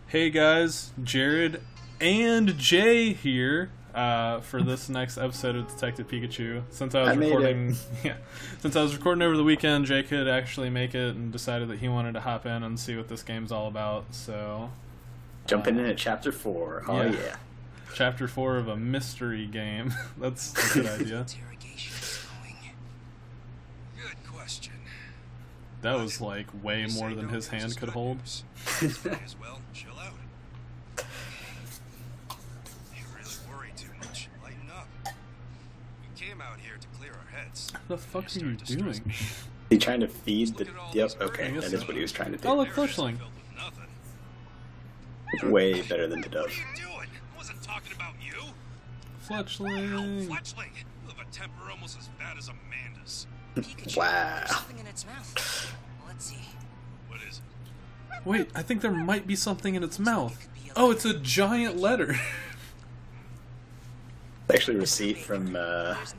Hey guys, Jared and Jay here for this next episode of Detective Pikachu. Since I was recording, since I was recording over the weekend, Jay could actually make it and decided that he wanted to hop in and see what this game's all about. So, jumping in at Chapter 4. Oh yeah. Chapter 4 of a mystery game. That's a good idea. Good question. That was like way more than his hand could hold. May as well chill out. You really worry too much. Lighten up. We came out here to clear our heads. What the fuck are you doing? He trying to feed the... Yep, okay, that is what he was trying to do. Oh, look, Fletchling. Way better than the dove. What are you doing? I wasn't talking about you. Fletchling. Fletchling. You have a temper almost as bad as Amanda's. Wow. Something in its mouth. Let's see. What is it? Wait, I think there might be something in its mouth. Oh, it's a giant letter. Actually, a receipt from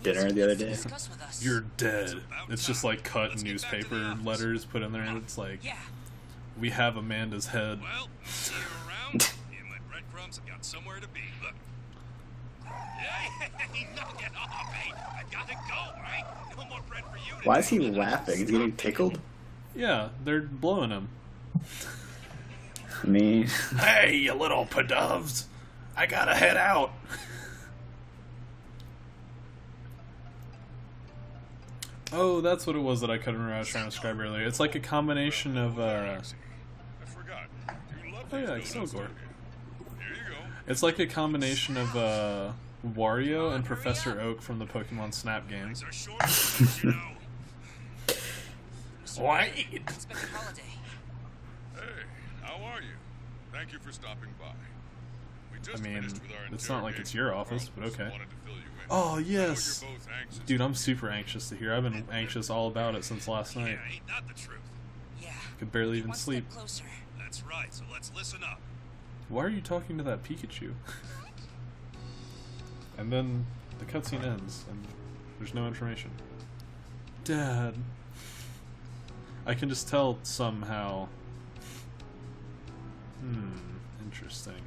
dinner the other day. Discuss with us. You're dead. It's just like cut newspaper letters put in there, and it's like, Yeah. we have Amanda's head. Well, see you around. Me and my breadcrumbs have got somewhere to be. Look. Hey, knock it off, hey. I gotta go, right? No more bread for you today. Why is he laughing? Is he getting tickled? Yeah, they're blowing him. I mean... Hey, you little padovs. I gotta head out. Oh, that's what it was that I couldn't remember I was trying to describe earlier. It's like a combination of, I forgot. You love oh yeah, these Silgor. donuts, don't you? Here you go. It's like a combination of, Wario and Professor Oak from the Pokemon Snap games. These are short, you know. What? Inspector Holiday. Hey, how are you? Thank you for stopping by. We just I mean, finished with our it's not like it's your office, but okay. Wanted to fill you in. Oh, I know yes. you're both anxious. Dude, I'm super anxious to hear. I've been anxious all about it since last night. Yeah, ain't that the truth? Yeah. Could barely even One sleep. step closer. That's right, so let's listen up. Why are you talking to that Pikachu? And then the cutscene ends, and there's no information. Dad. I can just tell somehow. Interesting.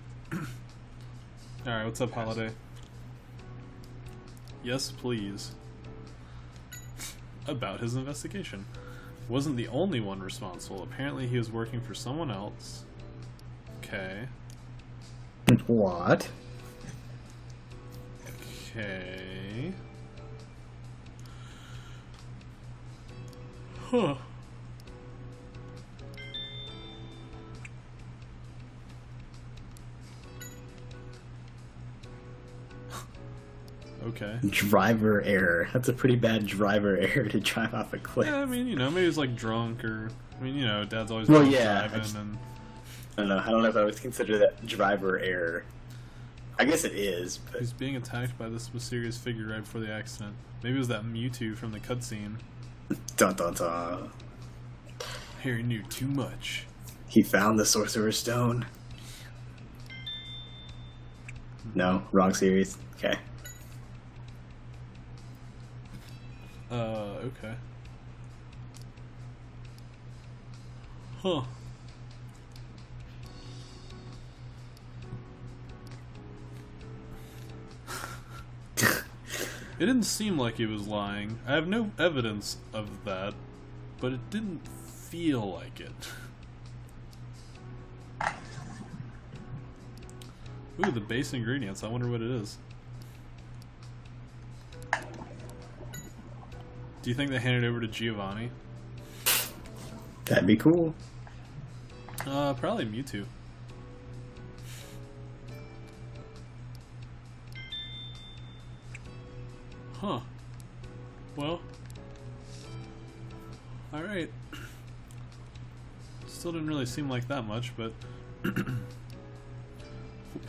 Alright, what's up, Holiday? Yes, please. About his investigation. Wasn't the only one responsible. Apparently he was working for someone else. Okay. What? Okay. Huh. Okay. Driver error. That's a pretty bad driver error to drive off a cliff. Yeah, I mean, you know, maybe he's like drunk or... I mean, you know, Dad's always Well, been yeah, driving and... I don't know if I would consider that driver error. I guess it is, but... He's being attacked by this mysterious figure right before the accident. Maybe it was that Mewtwo from the cutscene. Dun dun dun. Harry knew too much. He found the Sorcerer's Stone. No, wrong series. Okay. Okay. Huh. It didn't seem like he was lying. I have no evidence of that, but it didn't feel like it. Ooh, the base ingredients. I wonder what it is. Do you think they handed it over to Giovanni? That'd be cool. Probably Mewtwo. Huh. Well. Alright. Still didn't really seem like that much, but...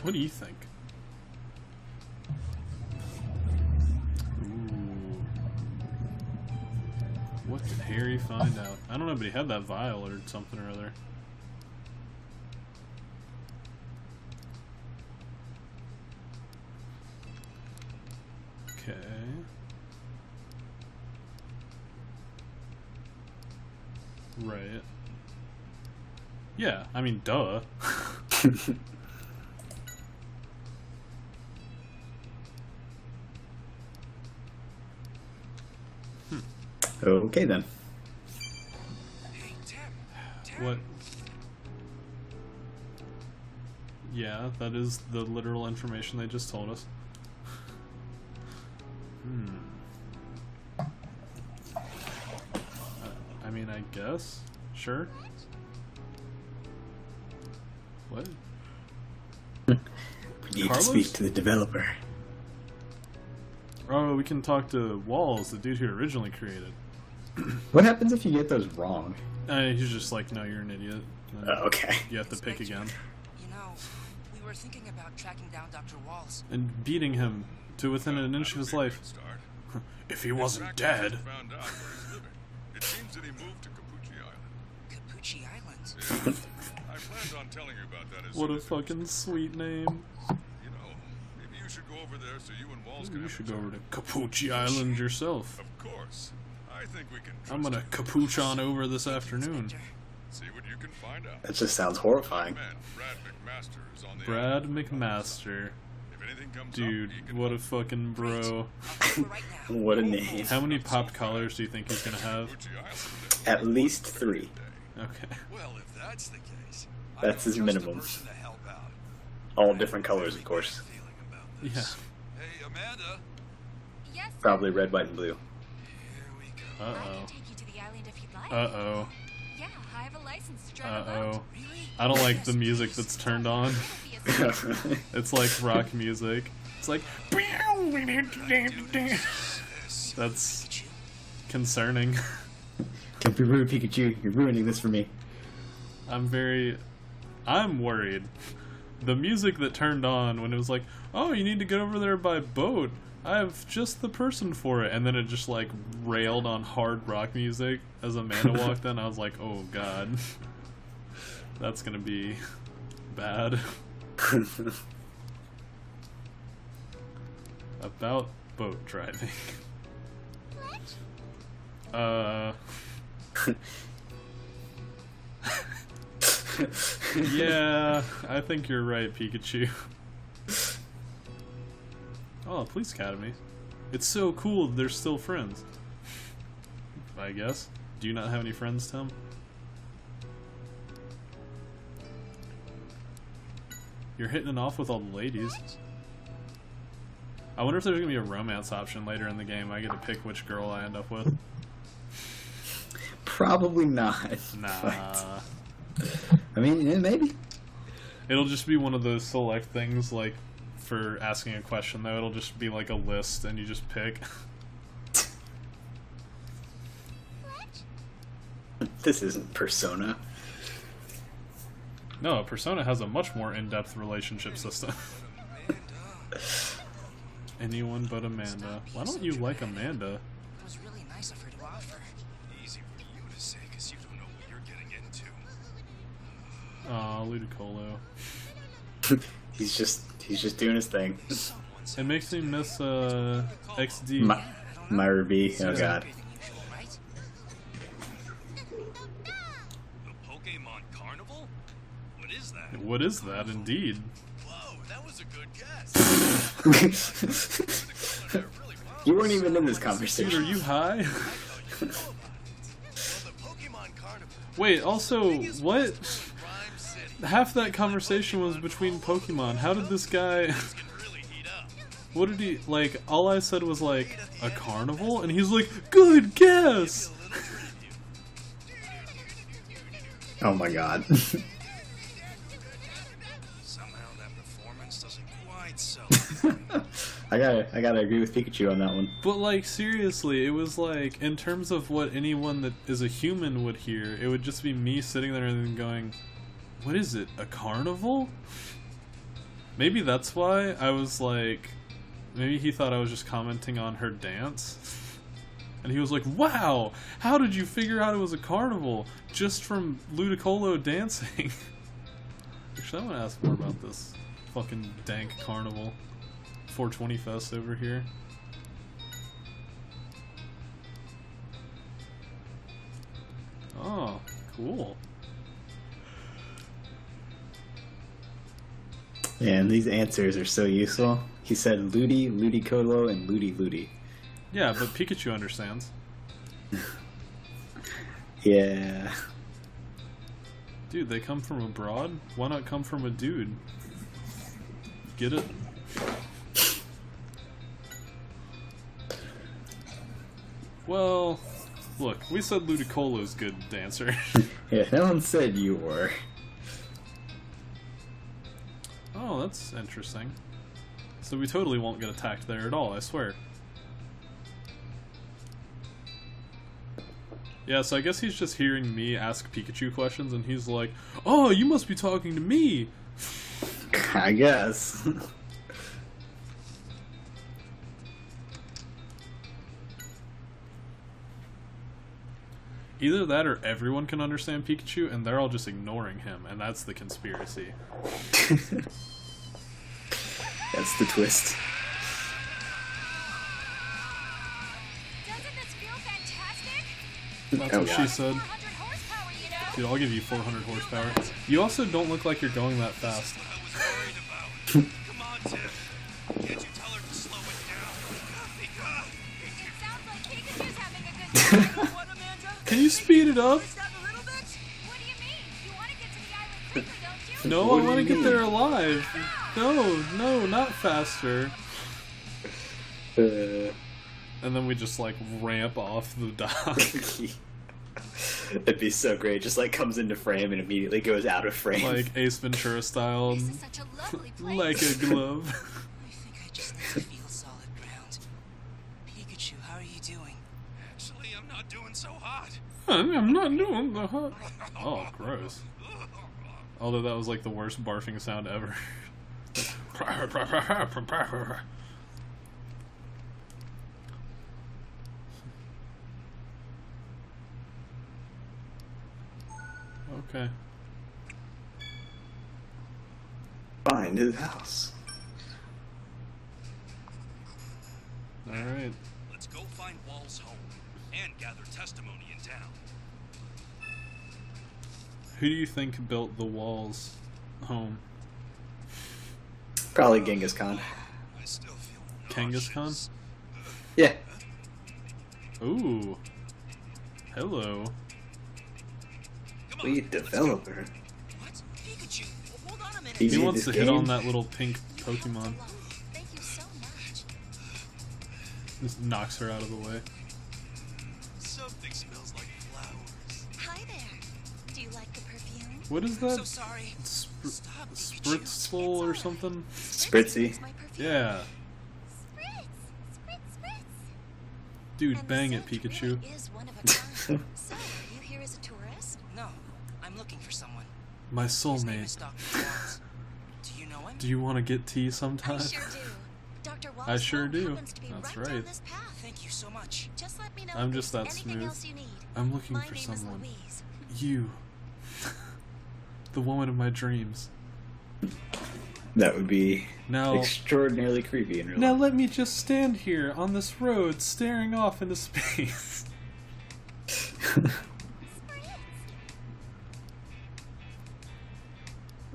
What do you think? Ooh. What did Harry find out? I don't know, but he had that vial or something or other. Okay. Right. Yeah, I mean, duh. Okay then. Hey, Tim. What? Yeah, that is the literal information they just told us. I mean, I guess. Sure. What? We need Carlos? to speak to the developer. Oh, we can talk to Walls, the dude who originally created. What happens if you get those wrong? He's just like, no, you're an idiot. And Okay. you have to pick again. You know, we were thinking about tracking down Dr. Walls. And beating him to within an inch of his life. Start. If he wasn't Fact, dead. we found out where he's living. It seems that he moved to Cappuci Island. Cappuci Island. Yeah. I planned on telling you about that as What soon a as it was fucking sweet name. You know, maybe you should go over there so you and Walls can You have should a go over chat. to Cappuci Island yourself. Of course. I think we can I'm trust gonna you. capuch on over this afternoon. Inspector. See what you can find out. That just sounds horrifying. Man, Brad McMaster is on the Brad island. McMaster. If anything comes Dude, up, he can what a help. fucking bro. I'll go right now. What a name. How many pop collars do you think he's gonna have? Cappuci Island. At least 3. Okay. Well, if that's the case, That's his minimum. person to help out. All different colors, of course. Feeling about Yeah. this. Hey, Amanda. Yes, sir. Probably red, white, and blue. Here we go. I Uh-oh. can take you to the island if you'd like. Uh-oh. Yeah, I have a license to drive a boat. Uh-oh. I don't like the music that's turned on. It'll be a safe- It's like rock music. It's like... That's Pikachu. concerning. Don't be rude, Pikachu. You're ruining this for me. I'm worried. The music that turned on when it was like, oh, you need to get over there by boat. I have just the person for it. And then it just like railed on hard rock music as Amanda walked in. I was like, oh god. That's gonna be bad. About boat driving. Yeah, I think you're right, Pikachu. Oh, Police Academy. It's so cool they're still friends. I guess. Do you not have any friends, Tim? You're hitting it off with all the ladies. I wonder if there's gonna be a romance option later in the game. I get to pick which girl I end up with. Probably not. Nah. But, I mean, yeah, maybe. It'll just be one of those select things, like, for asking a question, though. It'll just be like a list, and you just pick. This isn't Persona. No, Persona has a much more in-depth relationship system. Anyone but Amanda. Why don't you like Amanda? It was really nice of her to offer. Easy for you to say, because you don't know what you're getting into. Aw, Ludicolo. He's just doing his thing. Someone's It makes me miss, XD. Myra B. Oh Yeah. god. Everything usual, right? The Pokemon Carnival? What is that? What is that, indeed? Whoa, that was a good guess. You weren't even in this Dude, are conversation. you high? Well, the Pokemon Carnival Wait, also, what? Rhyme City Half that conversation was between Pokemon. How did this guy... can really heat up. What did he... Like, all I said was, like, a carnival? And he's like, good guess! Oh my god. Somehow that performance doesn't quite sell. I gotta agree with Pikachu on that one. But, like, seriously, it was like, in terms of what anyone that is a human would hear, it would just be me sitting there and then going, what is it, a carnival? Maybe that's why I was like, maybe he thought I was just commenting on her dance. And he was like, wow, how did you figure out it was a carnival? Just from Ludicolo dancing. Actually, I want to ask more about this fucking dank carnival. 420 Fest over here. Oh, cool. And these answers are so useful. He said Ludi, Ludicolo, and Ludi Ludi. Yeah, but Pikachu understands. Yeah. Dude, they come from abroad? Why not come from a dude? Get it? Well, look, we said Ludicolo's good dancer. Yeah, no one said you were. Oh, that's interesting. So we totally won't get attacked there at all, I swear. Yeah, so I guess he's just hearing me ask Pikachu questions, and he's like, "Oh, you must be talking to me!" I guess. Either that or everyone can understand Pikachu, and they're all just ignoring him, and that's the conspiracy. That's the twist. Doesn't this feel fantastic? That's Oh, what God. she said. 400 horsepower, you know? Dude, I'll give you 400 horsepower. You also don't look like you're going that fast. I was worried about. Come on, Tiff. Can't you tell her to slow it down? Pika! It sounds like Pikachu's having a good time. What, Amanda? Can you speed it up? Is that a little bit? What do you mean? You want to get to the island quicker, don't you? No, What I do want to you get mean? there alive. No, not faster. And then we just like ramp off the dock. It'd be so great. Just like comes into frame and immediately goes out of frame. Like Ace Ventura style. This is such a lovely place. Like a glove. I think I just need to feel solid ground. Pikachu, how are you doing? Actually, I'm not doing so hot. I'm not doing the hot. Oh, gross. Although that was like the worst barfing sound ever. Okay. Find his house. Alright. Let's go find Wall's home and gather testimony in town. Who do you think built the walls home? Probably Genghis Khan. I still feel Kangaskhan? nauseous. Yeah. Ooh. Hello. Come on, Lead let's go. developer. What? Pikachu, hold on a minute. He He made wants this to hit game? on that little pink Pokemon. Thank you so much. Just knocks her out of the way. Something smells like flowers. Hi there. Do you like the perfume? What is So that? sorry. Stop, Pikachu. Spritzle or something? Spritzy. It's my perfume. Yeah. Spritz! Spritz, spritz! Dude, And bang the it, scent Pikachu. really is one of a kind. So, are you here as a tourist? No, I'm looking for someone. My His name is soulmate. Dr. Watts. Do you know him? Do you want to get tea sometime? I sure do. Dr. Wallace I sure home do. happens to be That's right down right. this path. Thank you so much. Just let me know I'm if just there's that anything smooth. else you need. I'm looking My for name someone. is Louise. You. The woman of my dreams. That would be Now, extraordinarily creepy in real now life. let me just stand here on this road staring off into space.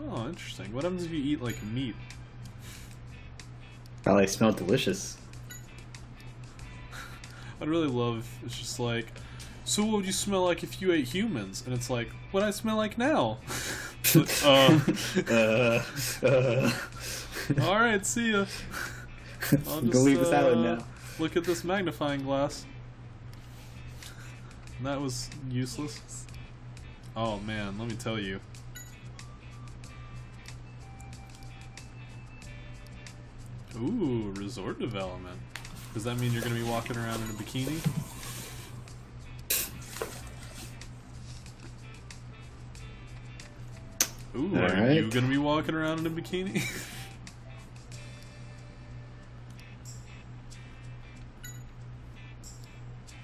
Oh, interesting. What happens if you eat like meat? Probably smell delicious. I'd really love, it's just like, so what would you smell like if you ate humans? And it's like, what I smell like now? Alright, see ya. I'll Go leave this island now. Look at this magnifying glass. That was useless. Oh man, let me tell you. Ooh, resort development. Does that mean you're gonna be walking around in a bikini? Ooh, are Alright. you gonna be walking around in a bikini?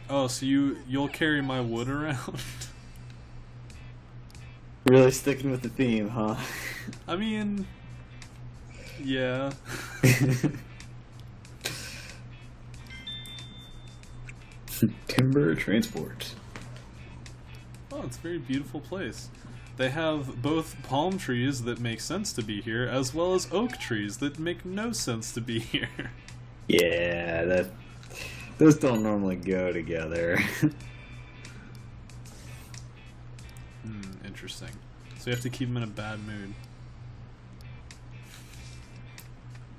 Oh, so you'll carry my wood around? Really sticking with the theme, huh? I mean, yeah. Timber transport. Oh, it's a very beautiful place. They have both palm trees that make sense to be here, as well as oak trees that make no sense to be here. Yeah, those don't normally go together. Interesting. So you have to keep him in a bad mood.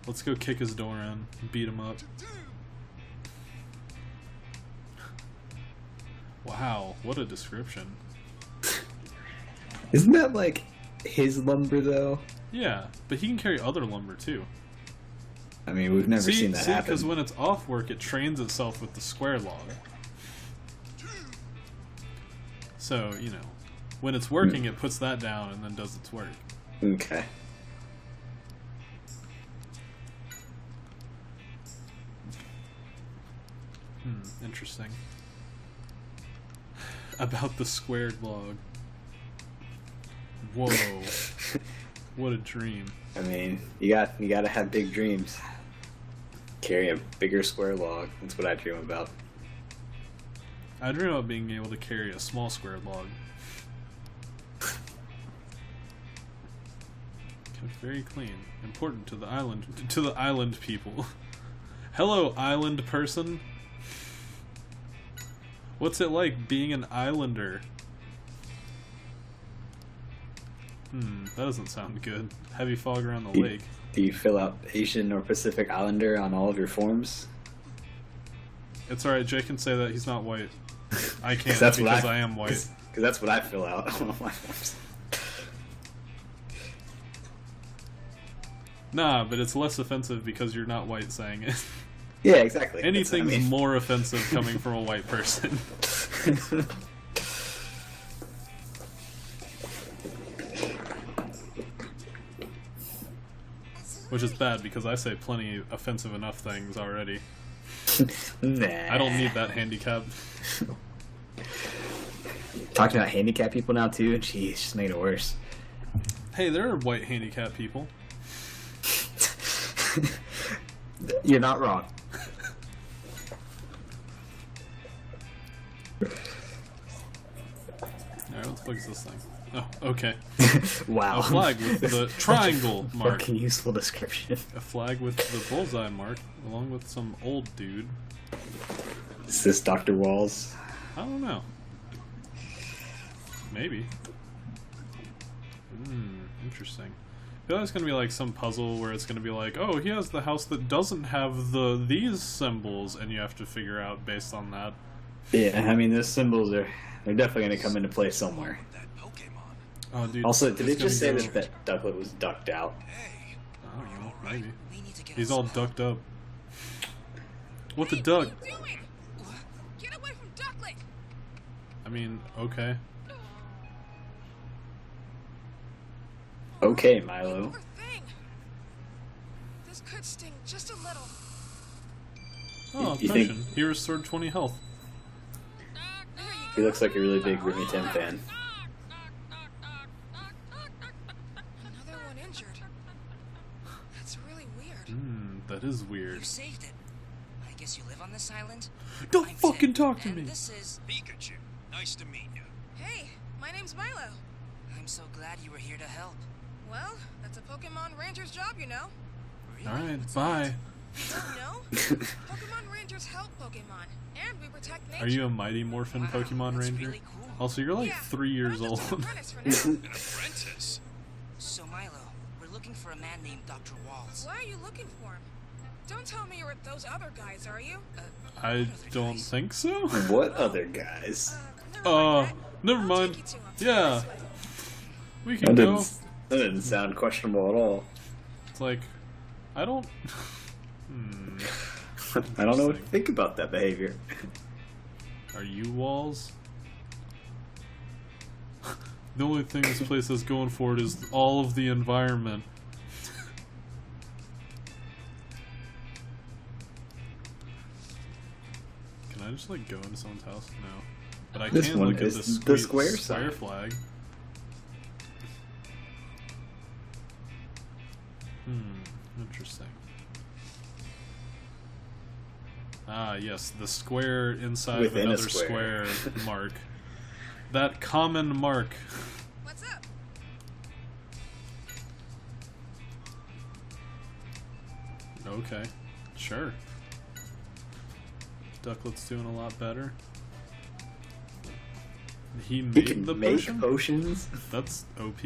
Let's go kick his door in, beat him up. Wow, what a description. Isn't that like his lumber though? Yeah, but he can carry other lumber too. I mean, we've never seen that happen. Because when it's off work, it trains itself with the square log. So, you know, when it's working, it puts that down and then does its work. Okay. Interesting. About the squared log. Whoa. What a dream. I mean, you gotta have big dreams. Carry a bigger square log. That's what I dream about. I dream about being able to carry a small squared log. Kept very clean. Important to the island people. Hello, island person. What's it like being an islander? That doesn't sound good. Heavy fog around the lake. Do you fill out Asian or Pacific Islander on all of your forms? It's alright, Jay can say that he's not white. I can't because I am white. Because that's what I fill out on all my forms. Nah, but it's less offensive because you're not white saying it. Yeah, exactly. Anything's more offensive coming from a white person. Which is bad because I say plenty offensive enough things already. Nah. I don't need that handicap. Talking about handicapped people now too, jeez, just made it worse. Hey, there are white handicapped people. You're not wrong. Alright, let's fix this thing. Oh, okay. Wow. A flag with the triangle mark. Fucking useful description. A flag with the bullseye mark, along with some old dude. Is this Dr. Walls? I don't know. Maybe. Interesting. I feel like it's gonna be like some puzzle where it's gonna be like, oh, he has the house that doesn't have these symbols, and you have to figure out based on that. Yeah, I mean, those symbols they're definitely gonna come into play somewhere. That Pokemon. Oh, dude. Also, did it it's just say gonna go- that Ducklet was ducked out? Hey, I don't know, maybe. We need to get He's all inside. ducked up. What the duck? What are you doing? Get away from Ducklet! I mean, okay. Okay, Milo. Poor thing. This could sting just a little. Oh, You think- pension. He restored 20 health. There you He go. looks like a really big Remy Tim fan. Another one injured. That's really weird. That is weird. You saved it. I guess you live on this island? Don't I'm fucking Tim, talk to and me. This is... Pikachu. Nice to meet you. Hey, my name's Milo. I'm so glad you were here to help. Well, that's a Pokemon Ranger's job, you know. Really? Alright, What's bye. Don't know? Pokemon Rangers help Pokemon, and we protect nature. Are you a Mighty Morphin Wow, Pokemon that's Ranger? really cool. Also, you're like Yeah, 3 years but I'm just an old. apprentice for now. An apprentice. So, Milo, we're looking for a man named Dr. Walls. Why are you looking for him? Don't tell me you're with those other guys, are you? I don't think so. What other guys? Never mind. Never I'll mind. take you to him. Yeah. This way. We can go. That didn't sound questionable at all. It's like, I don't... I don't know what to think about that behavior. Are you walls? The only thing this place has going for it is all of the environment. Can I just like go into someone's house? No. But I This can one look at is this the square square sign. flag. Interesting. Ah, yes, the square inside Within a of another square. square mark. That common mark. What's up? Okay, sure. Ducklet's doing a lot better. He He made can the make potion? potions. That's OP.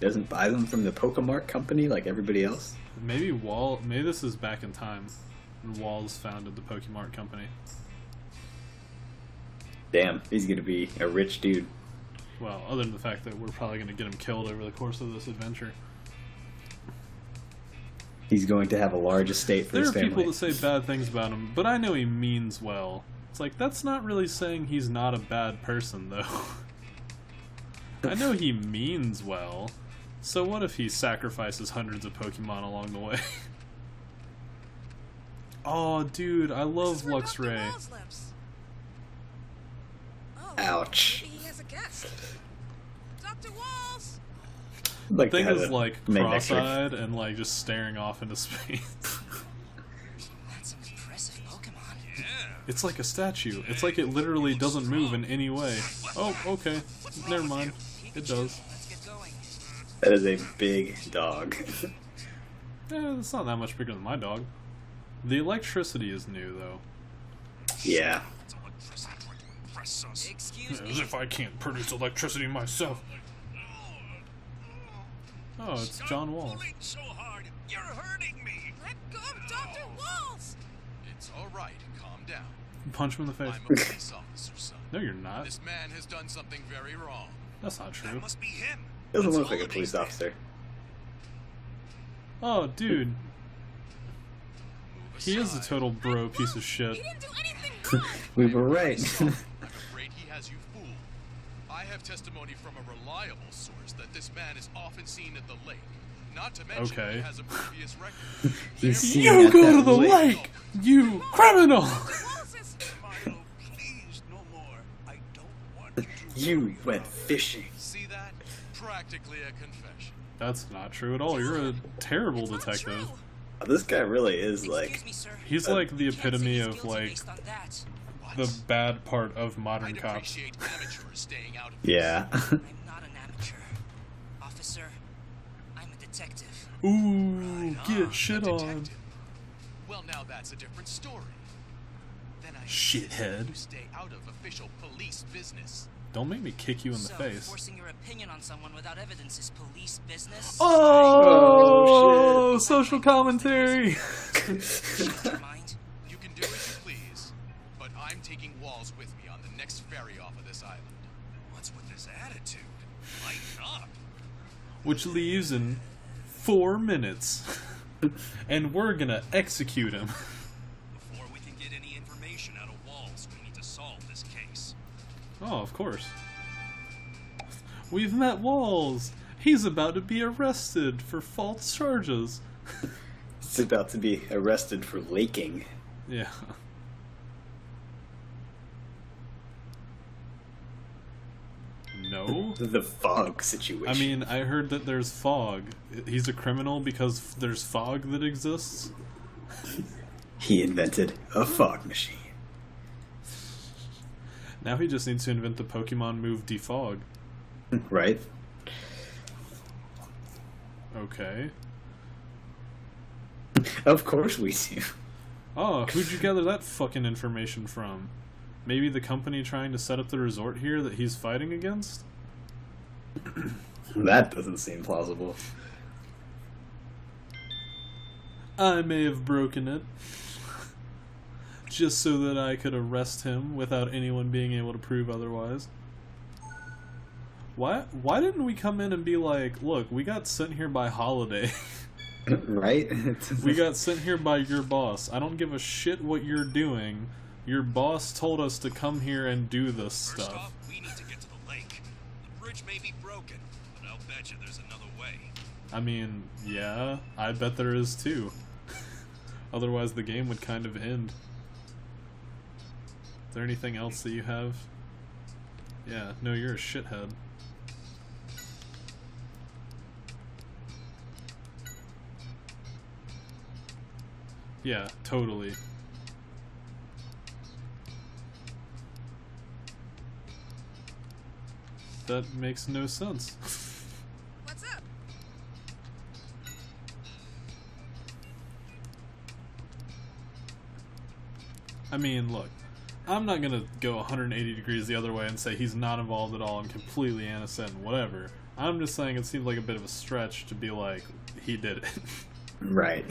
Doesn't buy them from the Pokemart company like everybody else. Maybe maybe this is back in time. And Walls founded the Pokemart company. Damn, he's gonna be a rich dude. Well, other than the fact that we're probably going to get him killed over the course of this adventure. He's going to have a large estate for There his are family. people that say bad things about him, but I know he means well. It's like, that's not really saying he's not a bad person, though. I know he means well. So what if he sacrifices hundreds of Pokemon along the way? Oh, dude, I love Luxray. Oh, Ouch. maybe he has a guest. Dr. Walls! Like Thing to have is, like, make that trick. cross-eyed and, like, just staring off into space. That's some impressive Pokemon. Yeah. It's like a statue. It's like it literally doesn't move in any way. Oh, okay. Never mind. It does. Let's get going. That is a big dog. It's not that much bigger than my dog. The electricity is new, though. Yeah. It's electricity trying to impress us. Excuse As me. if I can't produce electricity myself. Oh, it's Stop John Walls. pulling so hard. You're hurting me. Let go of Dr. Walls! It's all right. Calm down. Punch him in the face. I'm a police officer, son. No, you're not. This man has done something very wrong. That's not true. That must be him. Doesn't Let's look like a holiday police then. officer. Oh, dude. Move He is a aside. total bro piece of He shit. didn't do anything wrong! We were right. I'm afraid he has you fooled. I have testimony from a reliable source that this man is often seen at the lake. Not to mention Okay. he has a previous record. He's seen You at go that to the lake, you criminal! Walls is... Milo, please, no more. I don't want to. You went fishing. See that? Practically a confession. That's not true at all. You're a terrible It's not detective. true. This guy really is like Excuse me, sir. He's like the You can't say epitome he's of guilty like based on that. What? the bad part of modern I'd cops. appreciate amateurs staying out of this. yeah. I'm not an amateur. Officer, I'm a detective. Ooh, Ah, get a shit on. detective. Well, now that's a different story. Then I Shithead. You stay out of official police business. Don't make me kick you in the So, face. forcing your opinion on someone without evidence is police business? Oh, Oh, social commentary. Never mind. You can do as you please, but I'm taking Walls with me on the next ferry off of this island. What's with this attitude? Lighten up. Which leaves in 4 minutes. And we're gonna execute him. Before we can get any information out of Walls, we need to solve this case. Oh, of course. We've met Walls. He's about to be arrested for false charges. He's about to be arrested for laking. Yeah. No? The fog situation. I mean, I heard that there's fog. He's a criminal because there's fog that exists. he invented a fog machine. Now he just needs to invent the Pokemon move Defog. Right? Okay. Of course we do. Oh, who'd you gather that fucking information from? Maybe the company trying to set up the resort here that he's fighting against? That doesn't seem plausible. I may have broken it. Just so that I could arrest him without anyone being able to prove otherwise. Why didn't we come in and be like, look, we got sent here by Holiday. Right? We got sent here by your boss. I don't give a shit what you're doing. Your boss told us to come here and do this First stuff. off, we need to get to the lake. The bridge may be broken, but I'll bet you there's another way. I mean, yeah, I bet there is too. Otherwise the game would kind of end. Is there anything else that you have? Yeah, no, you're a shithead. Yeah, totally. That makes no sense. I mean, look, I'm not gonna go 180 degrees the other way and say he's not involved at all and completely innocent and whatever. I'm just saying it seems like a bit of a stretch to be like, he did it. Right.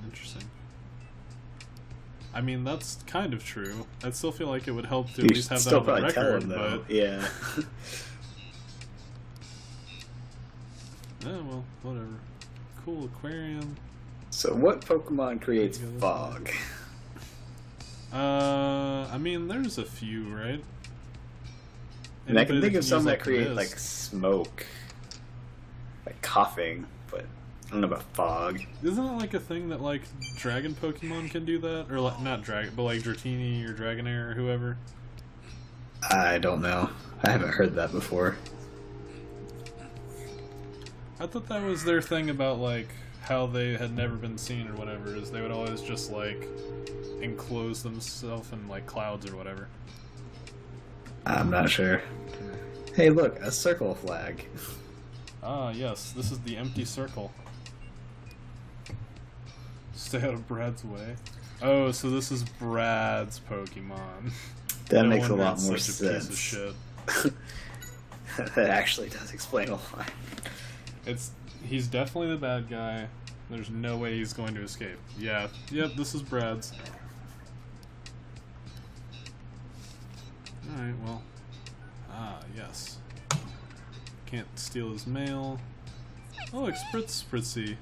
Interesting. I mean, that's kind of true. I still feel like it would help to You at least have that still on the probably tell record, him, though. but... Yeah. Oh, well, whatever. Cool aquarium. So what Pokemon creates fog? I mean, there's a few, right? And I can think of some that use, create, mist. like, smoke. Like coughing, but I don't know about fog. Isn't it like a thing that, like, dragon Pokemon can do that? Or, like, not dragon, but like Dratini or Dragonair or whoever? I don't know. I haven't heard that before. I thought that was their thing about, like, how they had never been seen or whatever, is they would always just, like, enclose themselves in, like, clouds or whatever. I'm not sure. Hey, look, a circle flag. Ah, yes, this is the empty circle. Stay out of Brad's way. Oh, so this is Brad's Pokemon. That No makes a wonder lot it's more such a piece sense. of shit. That actually does explain a lot. He's definitely the bad guy. There's no way he's going to escape. Yeah, yep, this is Brad's. Alright, well. Ah, yes. Can't steal his mail. Oh, look, Spritzy.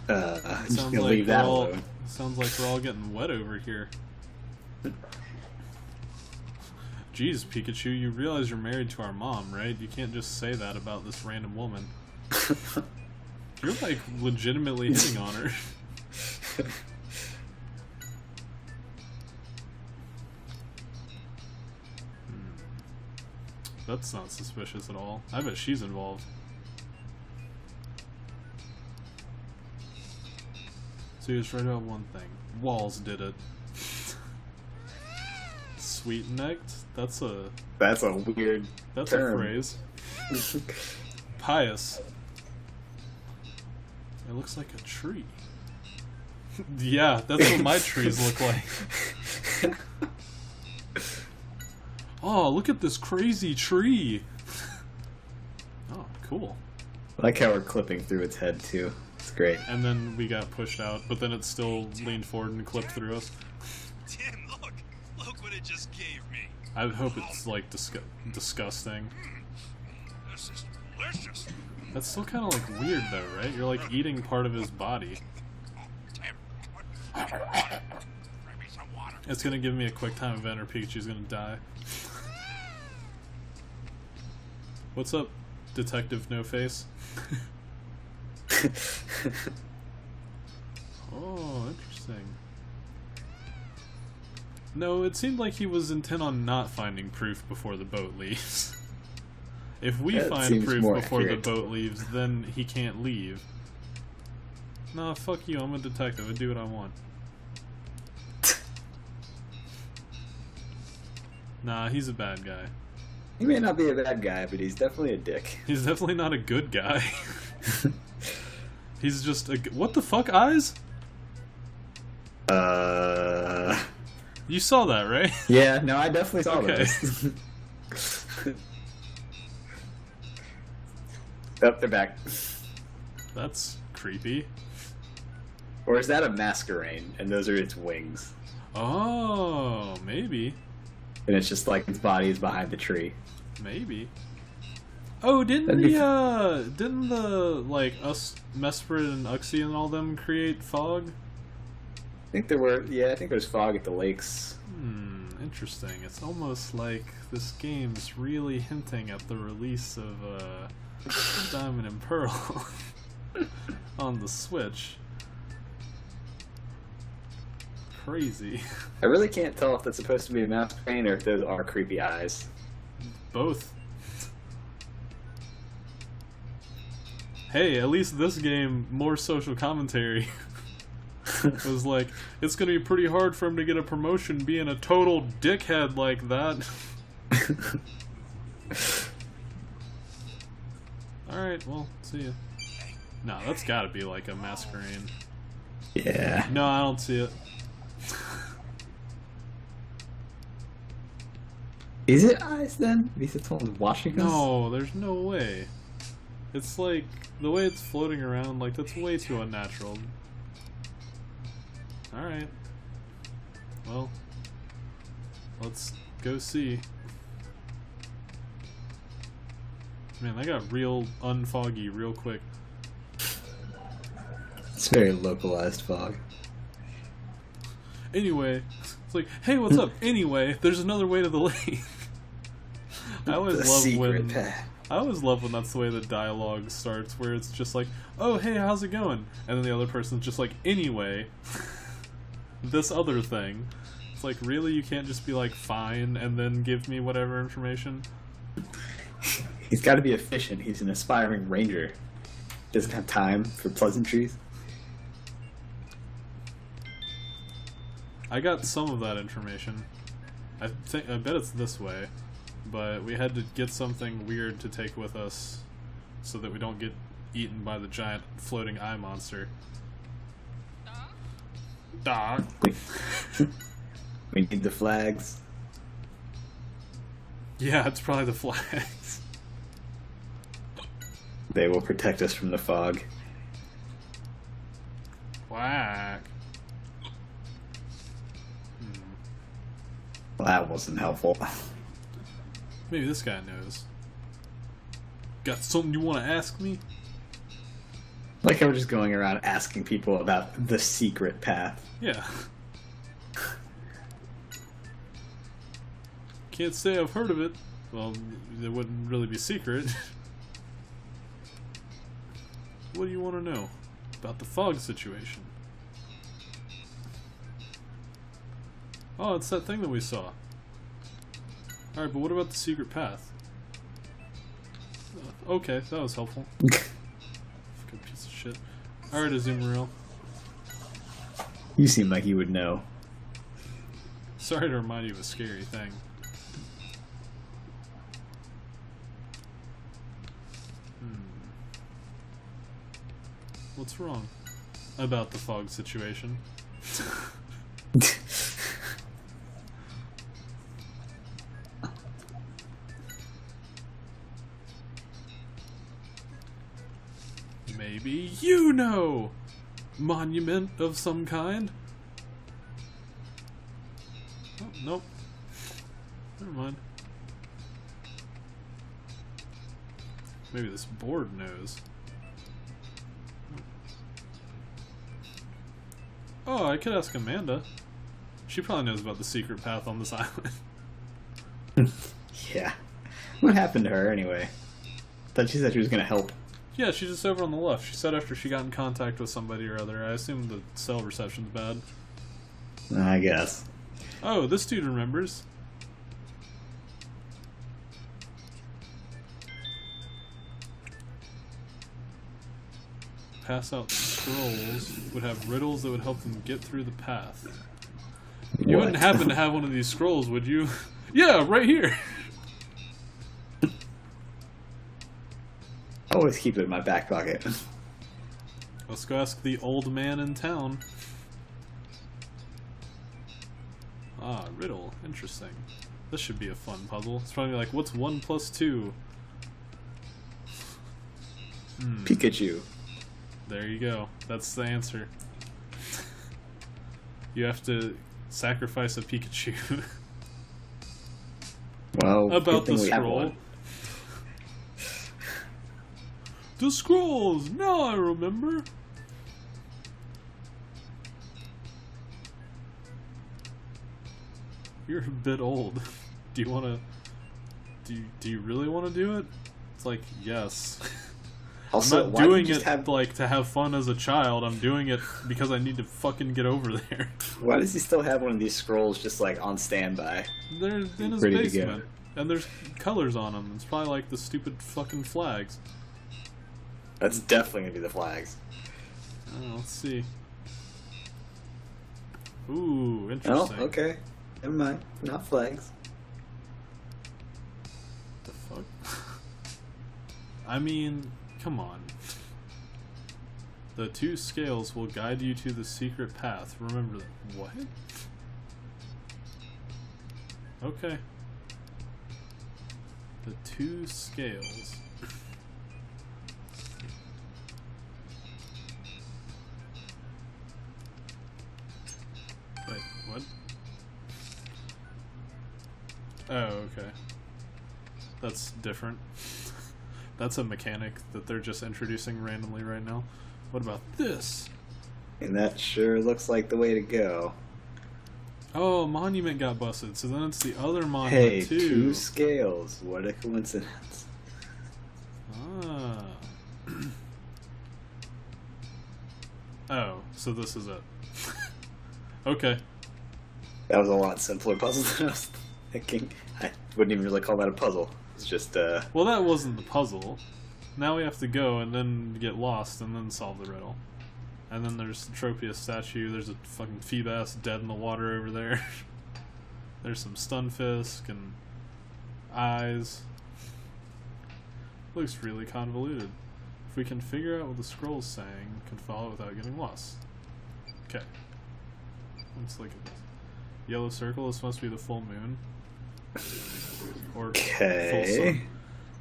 Sounds you'll like leave that we're all, alone. sounds like we're all getting wet over here. Jeez, Pikachu, you realize you're married to our mom, right? You can't just say that about this random woman. You're, like, legitimately hitting on her. That's not suspicious at all. I bet she's involved. So he was right about one thing. Walls did it. Sweet-necked? That's a weird That's term. a phrase. Pious. It looks like a tree. Yeah, that's what my trees look like. Oh, look at this crazy tree. Oh, cool. I like how we're clipping through its head, too. It's great. And then we got pushed out, but then it still leaned forward and clipped through us. Tim, look what it just gave me. I hope it's, like, disgusting. This is delicious. That's still kind of, like, weird, though, right? You're, like, eating part of his body. Tim, bring me some water. It's gonna give me a quick time event or Pikachu's gonna die. What's up, Detective No Face? Oh, interesting. No, it seemed like he was intent on not finding proof before the boat leaves. If we That find seems proof more before accurate. the boat leaves, then he can't leave. Nah, fuck you, I'm a detective, I do what I want. Nah, he's a bad guy. He may not be a bad guy, but he's definitely a dick. He's definitely not a good guy. He's just a... What the fuck, eyes? You saw that, right? Yeah, no, I definitely saw Okay. this. Oh, they're back. That's creepy. Or is that a masquerade, and those are its wings? Oh, maybe. And it's just like its body is behind the tree. Maybe. Oh, didn't the like Mesprit and Uxie and all them create fog? I think there's fog at the lakes. Interesting. It's almost like this game's really hinting at the release of Diamond and Pearl on the Switch. Crazy. I really can't tell if that's supposed to be a masquerade or if those are creepy eyes. Both. Hey, at least this game, more social commentary. It was like, it's gonna be pretty hard for him to get a promotion being a total dickhead like that. Alright, well, see ya. No, that's gotta be like a masquerade. Yeah. No, I don't see it. Is it eyes then? These are someone's watching us? No, there's no way. It's like, the way it's floating around, like, that's way too unnatural. Alright. Well, let's go see. Man, that got real unfoggy real quick. It's very localized fog. Anyway, it's like, hey, what's up? Anyway, there's another way to the lake. I always love when that's the way the dialogue starts, where it's just like, oh, hey, how's it going? And then the other person's just like, anyway, this other thing. It's like, really? You can't just be like, fine, and then give me whatever information? He's got to be efficient. He's an aspiring ranger. Doesn't have time for pleasantries. I got some of that information. I bet it's this way, but we had to get something weird to take with us so that we don't get eaten by the giant floating eye monster. Dog. We need the flags. Yeah, it's probably the flags. They will protect us from the fog. Whack. Well, that wasn't helpful. Maybe this guy knows. Got something you want to ask me? Like I'm just going around asking people about the secret path. Yeah. Can't say I've heard of it. Well, it wouldn't really be secret. What do you want to know about the fog situation? Oh, it's that thing that we saw. Alright, but what about the secret path? Okay, that was helpful. Fucking piece of shit. Alright, Azumarill. You seem like you would know. Sorry to remind you of a scary thing. What's wrong about the fog situation? Maybe you know! Monument of some kind? Oh, nope. Never mind. Maybe this board knows. Oh, I could ask Amanda. She probably knows about the secret path on this island. Yeah. What happened to her anyway? Thought she said she was gonna help. Yeah, she's just over on the left. She said after she got in contact with somebody or other. I assume the cell reception's bad. I guess. Oh, this dude remembers. Pass out scrolls would have riddles that would help them get through the path. You What? wouldn't happen to have one of these scrolls, would you? Yeah, right here! I always keep it in my back pocket. Let's go ask the old man in town. Ah, riddle. Interesting. This should be a fun puzzle. It's probably like, what's 1 plus 2? Pikachu. There you go. That's the answer. You have to sacrifice a Pikachu. Well, About good the thing we have scroll. one. The scrolls! Now I remember! You're a bit old. Do you wanna... Do you really wanna do it? It's like, yes. Also, I'm why not do doing you just it have... like to have fun as a child. I'm doing it because I need to fucking get over there. Why does he still have one of these scrolls just like on standby? They're in his Ready to go. basement. And there's colors on them. It's probably like the stupid fucking flags. That's definitely gonna be the flags. Let's see. Ooh, Oh, interesting. okay. Never mind. Not flags. The fuck? I mean, come on. The 2 scales will guide you to the secret path. Remember that. What? Okay. The 2 scales. Wait, what? Oh, okay. That's different. That's a mechanic that they're just introducing randomly right now. What about this? And that sure looks like the way to go. Oh, monument got busted, so then it's the other Hey, monument too. 2 scales. What a coincidence. Ah. Oh, so this is it. Okay. That was a lot simpler puzzle than I was thinking. I wouldn't even really call that a puzzle. It's just, Well, that wasn't the puzzle. Now we have to go and then get lost and then solve the riddle. And then there's the Tropius statue. There's a fucking Feebas dead in the water over there. There's some Stunfisk and eyes. Looks really convoluted. If we can figure out what the scroll's saying, we can follow it without getting lost. Okay. Let's look at this. Yellow circle is supposed to be the full moon. Or full sun.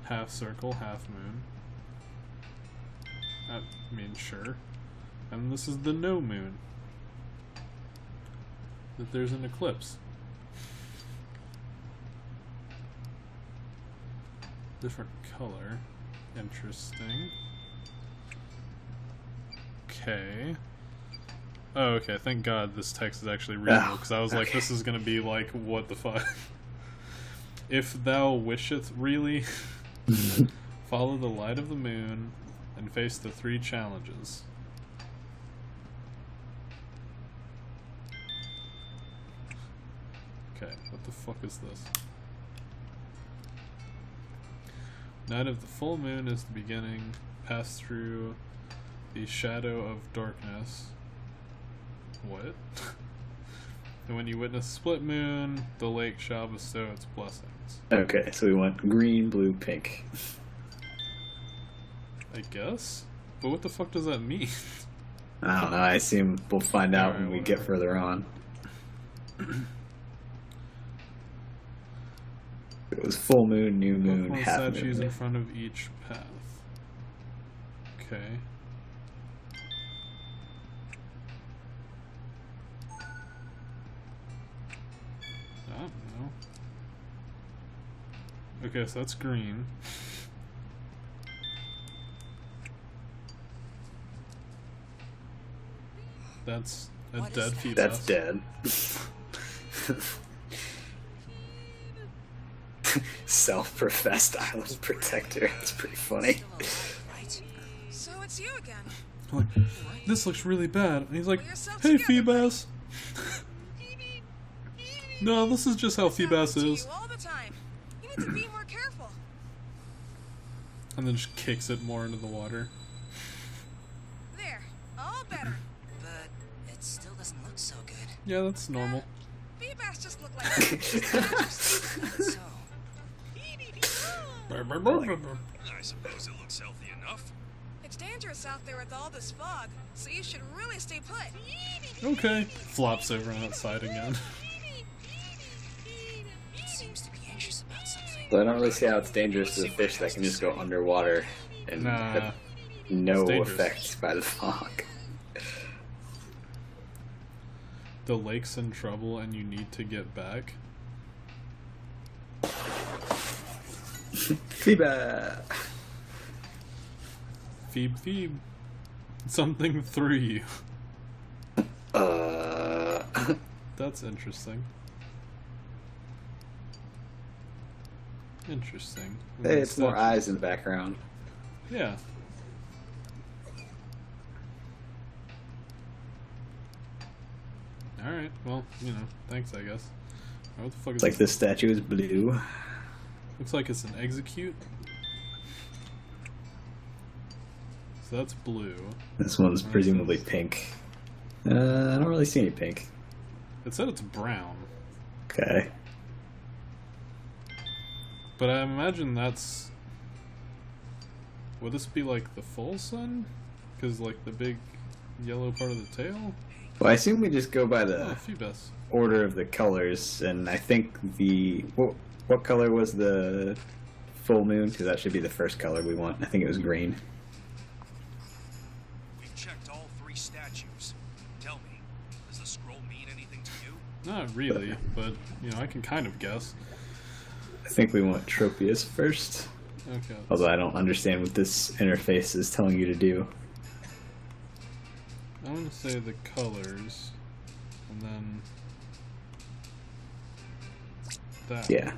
Half circle, half moon. I mean, sure. And this is the no moon. That there's an eclipse. Different color. Interesting. Okay. Oh, okay. Thank God this text is actually readable, because I was like, this is gonna be like, what the fuck? If thou wisheth really, follow the light of the moon and face the 3 challenges. Okay, what the fuck is this? Night of the full moon is the beginning. Pass through the shadow of darkness. What? And when you witness split moon, the lake shall bestow its blessings. Okay, so we want green, blue, pink. I guess? But what the fuck does that mean? I don't know. I assume we'll find out when we get further on. It was full moon, new moon, Look, half statues in moon. front of each path. Okay. I don't know. Okay, so that's green. That's a What is dead that? fetus. That's dead. Self-professed island protector. It's pretty funny. Still alive, right? So it's you again. Like, this looks really bad. And he's like, Pull yourself hey, together, Feebas. No, this is just how This happens Feebas to is. you all the time. You need to be more careful. And then just kicks it more into the water. There, all better. But it still doesn't look so good. Yeah, that's normal. Feebas just look like that. So, I suppose it looks healthy enough. It's dangerous out there with all this fog, so you should really stay put. Okay. Flops over on its side again. it seems to be anxious about something. So I don't really see how it's dangerous to the fish that can just go underwater and Nah. have no It's dangerous. effect by the fog. The lake's in trouble and you need to get back. Feedback. Phoebe. Something through you. That's interesting. Interesting. Hey, it's more eyes in the background. Yeah. Alright, well, you know, thanks, I guess. What the fuck is It's like this? this statue is blue. Looks like it's an execute. So that's blue. This one's presumably pink. I don't really see any pink. It said it's brown. Okay. But I imagine that's... Would this be like the full sun? Because like the big yellow part of the tail? Well, I assume we just go by Oh, the Phoebus. order of the colors, and I think the... What color was the full moon? Because that should be the first color we want. I think it was green. We've checked all 3 statues. Tell me, does the scroll mean anything to you? Not really, but, you know, I can kind of guess. I think we want Tropius first. Okay. Although I don't understand what this interface is telling you to do. I'm going to say the colors, and then... that. Yeah.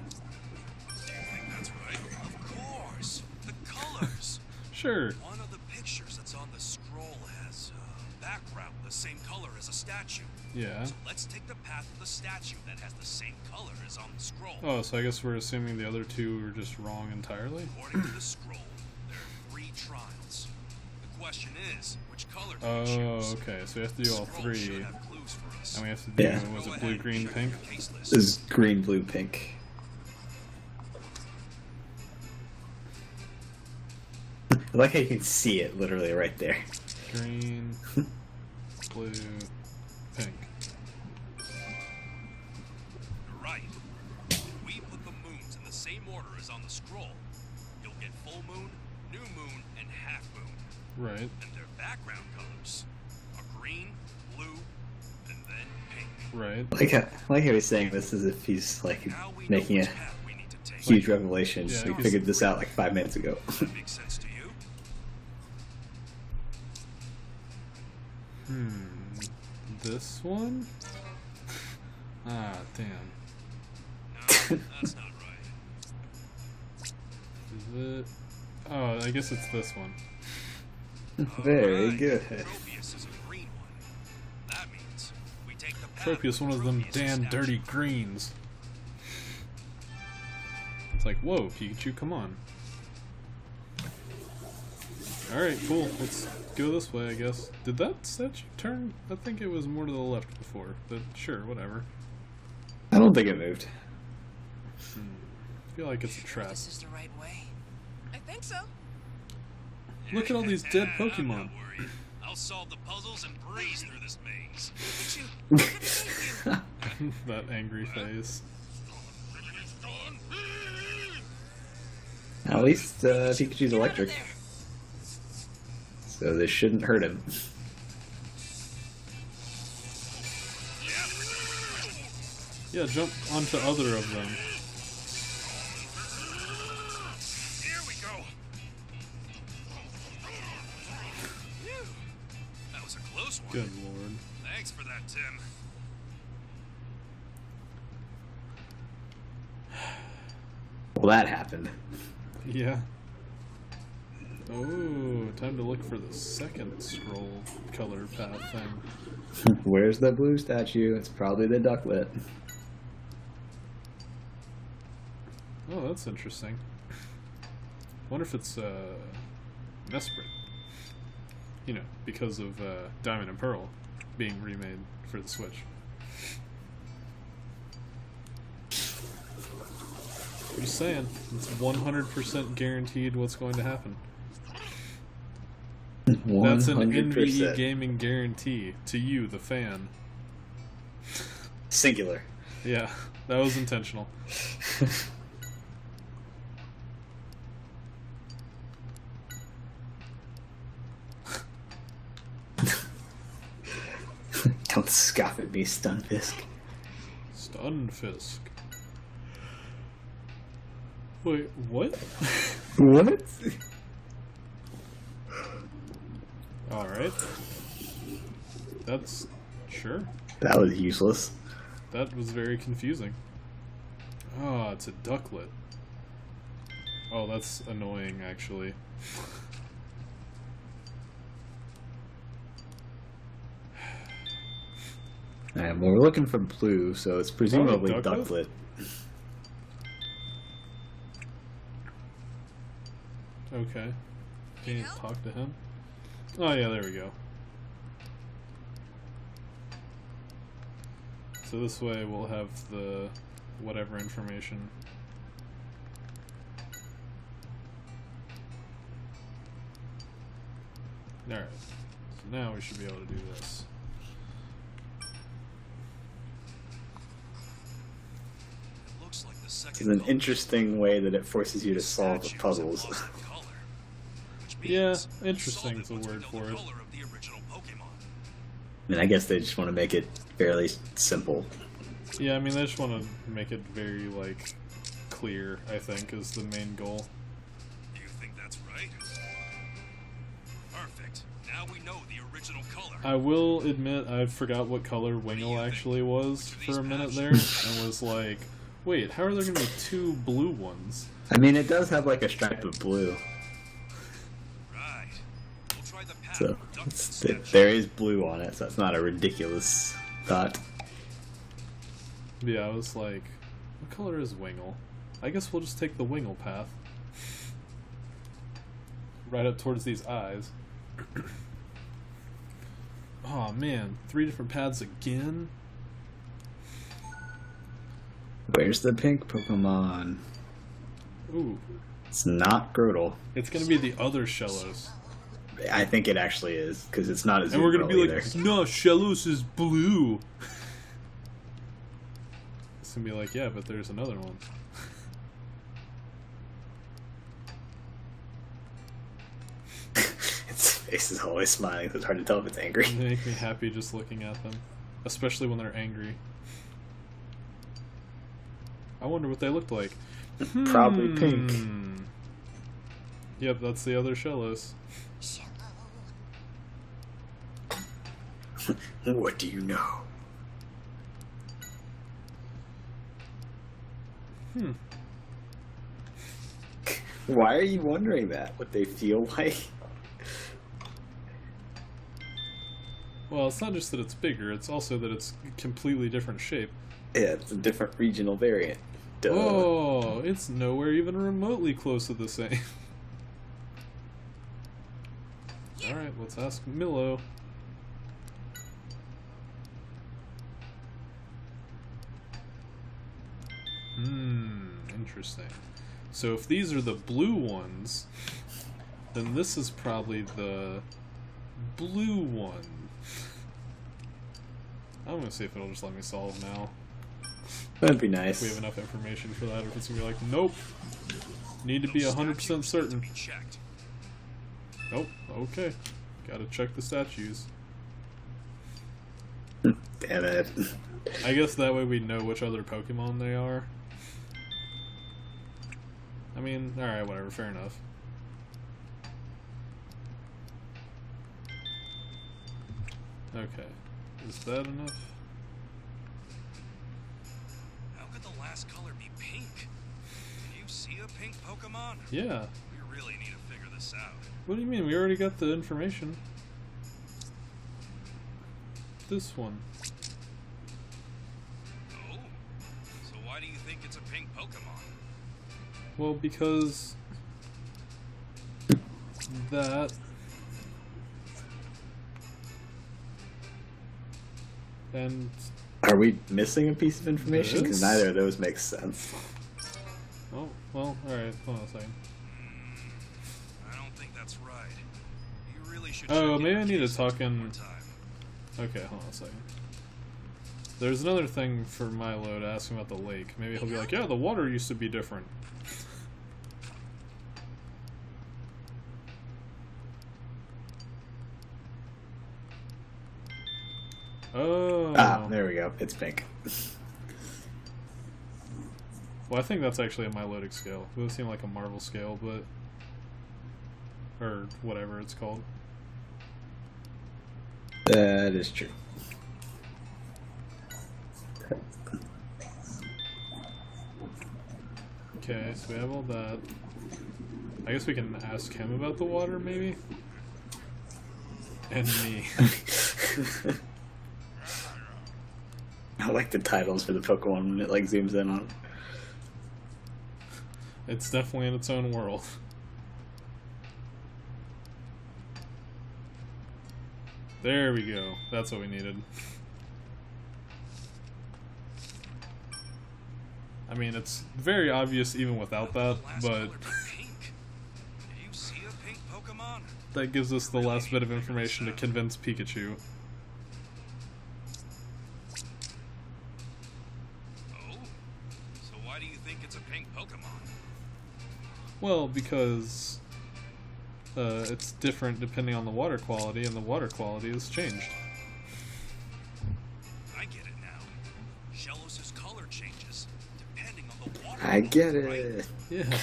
I think that's right. Of course, the colors. Sure. One of the pictures that's on the scroll has a background the same color as a statue. Yeah. So let's take the path of the statue that has the same color as on the scroll. Oh, so I guess we're assuming the other two are just wrong entirely? According to the scroll, there are 3 trials. The question is, which color do we Oh, choose? okay, so we have to do all The scroll 3. should have clues for us. And we have to do, Yeah. was Go it ahead blue, and green, check pink? your case list. This is green, blue, pink. I like how you can see it literally right there. Green, blue, pink. You're right. If we put the moons in the same order as on the scroll, you'll get full moon, new moon, and half moon. Right. And their background colors are green, blue, and then pink. Right. I like how he's saying this as if he's like Now we know making a which path we need to take. huge revelation. Yeah, we he's- figured this out like 5 minutes ago. Does that make sense to you? This one? Ah, damn. No, that's not right. Is it? Oh, I guess it's this one. Very Alright, good. Tropius is a green one. That means we take the path Tropius, one of them Tropius' damn statue. dirty greens. It's like, whoa, Pikachu, come on. Alright, cool. Let's go this way, I guess. Did that statue turn? I think it was more to the left before, but sure, whatever. I don't think it moved. I feel like it's a Sure trap. this is the right way. I think so. Look at all these dead I'm Pokemon. not worried. I'll solve the puzzles and breeze through this maze. Pikachu, I'm gonna save you. That angry face. At least Pikachu's electric, so this shouldn't hurt him. Yeah, jump onto other of them. Here we go. Phew. That was a close one. Good lord. Thanks for that, Tim. Well, that happened. Yeah. Oh, time to look for the second scroll color path thing. Where's the blue statue? It's probably the ducklet. Oh, that's interesting. Wonder if it's Mesprit. You know, because of Diamond and Pearl being remade for the Switch. I'm just saying, it's 100% guaranteed what's going to happen. That's an 100%. NVE gaming guarantee to you, the fan. Singular. Yeah, that was intentional. Don't scoff at me, Stunfisk. Stunfisk. Wait, what? What? Alright. That's... sure. That was useless. That was very confusing. Oh, it's a ducklet. Oh, that's annoying, actually. Well, we're looking for blue, so it's presumably Ducklet? ducklet. Okay. Can you talk to him? Oh yeah, there we go. So this way we'll have the whatever information. Alright, so now we should be able to do this. It looks like the second It's an color interesting way that it forces you to solve the statues puzzles. have lost their color, which Yeah, means interesting solve is a once we word know for the it. color of the original Pokemon. I mean, I guess they just want to make it fairly simple. Yeah, I mean, they just want to make it very, like, clear, I think, is the main goal. Do you think that's right? Perfect. Now we know the original color. I will admit I forgot what color Wingull actually was for a minute there, and was like, wait, how are there going to be two blue ones? I mean, it does have like a stripe of blue, Right. We'll try the path so of duck it's, instead. there is blue on it, so it's not a ridiculous thought. Yeah, I was like, what color is Wingull? I guess we'll just take the Wingull path. Right up towards these eyes. Oh man, 3 different paths again? Where's the pink Pokemon? Ooh, It's not Grotle. it's gonna be the other Shellos. I think it actually is, because it's not as And we're gonna be either. like, no, Shellos is blue! It's gonna be like, yeah, but there's another one. Its face is always smiling, so it's hard to tell if it's angry. They make me happy just looking at them. Especially when they're angry. I wonder what they looked like. Probably pink. Yep, that's the other Shellos. What do you know? Why are you wondering that? What they feel like? Well, it's not just that it's bigger, it's also that it's a completely different shape. Yeah, it's a different regional variant. Duh. Oh, it's nowhere even remotely close to the same. Alright, let's ask Milo. Interesting. So if these are the blue ones, then this is probably the blue one. I'm gonna see if it'll just let me solve now. That'd be If nice. we have enough information for that, or if it's gonna be like, nope. Need to be 100% certain. Be checked. Nope, okay. Gotta check the statues. Damn it. I guess that way we know which other Pokemon they are. I mean, alright, whatever, fair enough. Okay. Is that enough? How could the last color be pink? Can you see a pink Pokemon? Yeah. We really need to figure this out. What do you mean? We already got the information. This one. Oh? So why do you think it's a pink Pokemon? Well, because that and Are we missing a piece of information? Because This? neither of those makes sense. oh, well, alright, hold on a second. I don't think that's right. You really should Oh, check maybe your I need to cases talk one in- more time. Okay, hold on a second. There's another thing for Milo to ask him about the lake. Maybe he'll be like, yeah, the water used to be different. Oh. Ah, there we go. It's pink. Well, I think that's actually a Milotic scale. It doesn't seem like a Marvel scale, but... or whatever it's called. That is true. Okay, so we have all that. I guess we can ask him about the water, maybe? And me. I like the titles for the Pokemon when it like zooms in on. It's definitely in its own world. There we go. That's what we needed. I mean, it's very obvious even without that, but Pink. Do you see a pink Pokemon? that gives us the last bit of information to convince Pikachu. Oh? So why do you think it's a pink Pokemon? Well, because it's different depending on the water quality, and the water quality has changed. I get it now. Shellos' color changes depending on the water. I get quality, it. right? Yeah,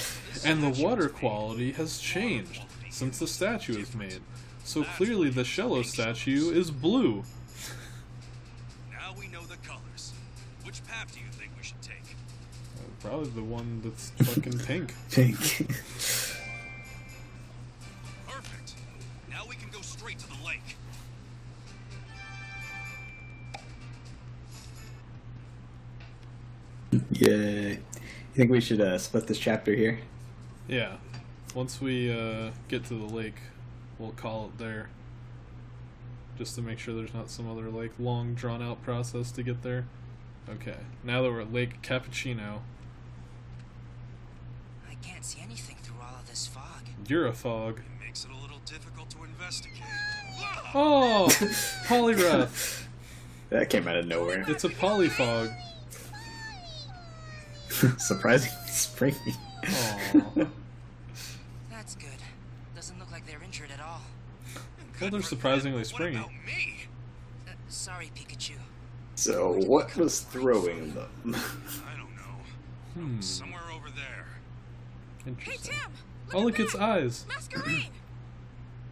and the water quality has changed since the statue is made. So clearly the Shello statue is blue. Now we know the colors. Which path do you think we should take? Probably the one that's fucking pink. Pink. Perfect. Now we can go straight to the lake. Yay. You think we should split this chapter here? Yeah. Once we get to the lake, we'll call it there. Just to make sure there's not some other like long drawn out process to get there. Okay. Now that we're at Lake Cappuccino, I can't see anything through all of this fog. you're a fog. It makes it a little difficult to investigate. Oh! Polyrath! That came out of nowhere. It's a polyfog. Surprisingly springy. Aww. That's good. Doesn't look like they're injured at all. Well, they're surprisingly springy. What about me? Sorry, Pikachu. So, what was throwing them? I don't know. Hmm. Somewhere over there. Hey, Interesting. Tim! Oh, look, it's eyes. Masquerade!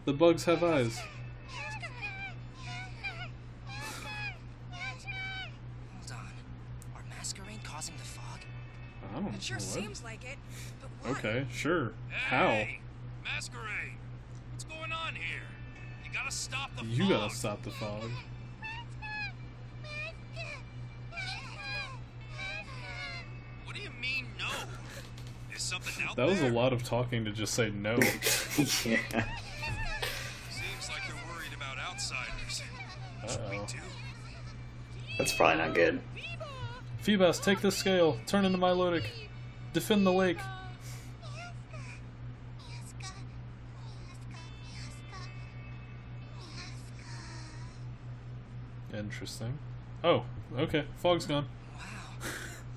The bugs have eyes. Hold on. Are Masquerade causing the fog? I don't know It sure what. seems like it. But why? Okay, sure. Hey, Masquerade! What's going on here? You gotta stop the How? You fog. gotta stop the fog. What do you mean, no? Is something out That was there? a lot of talking to just say no. Yeah. Seems like you're worried about outsiders. What should we Uh-oh. do? That's probably not good. Phoebus, take this scale. Turn into Milotic. Defend the lake. Interesting. Oh, okay. Fog's gone. Wow.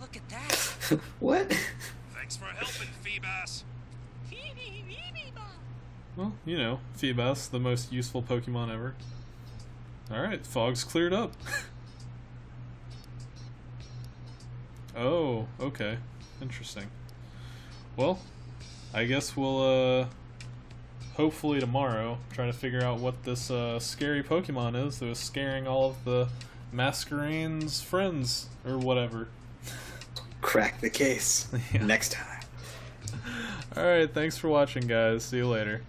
Look at that. What? Thanks for helping, Phoebus. Well, you know, Phoebus, the most useful Pokemon ever. Alright, fog's cleared up. Oh, okay. Interesting. Well, I guess we'll, hopefully tomorrow, try to figure out what this, scary Pokemon is that was scaring all of the Masquerade's friends, or whatever. Crack the case. Yeah. Next time. Alright, thanks for watching, guys. See you later.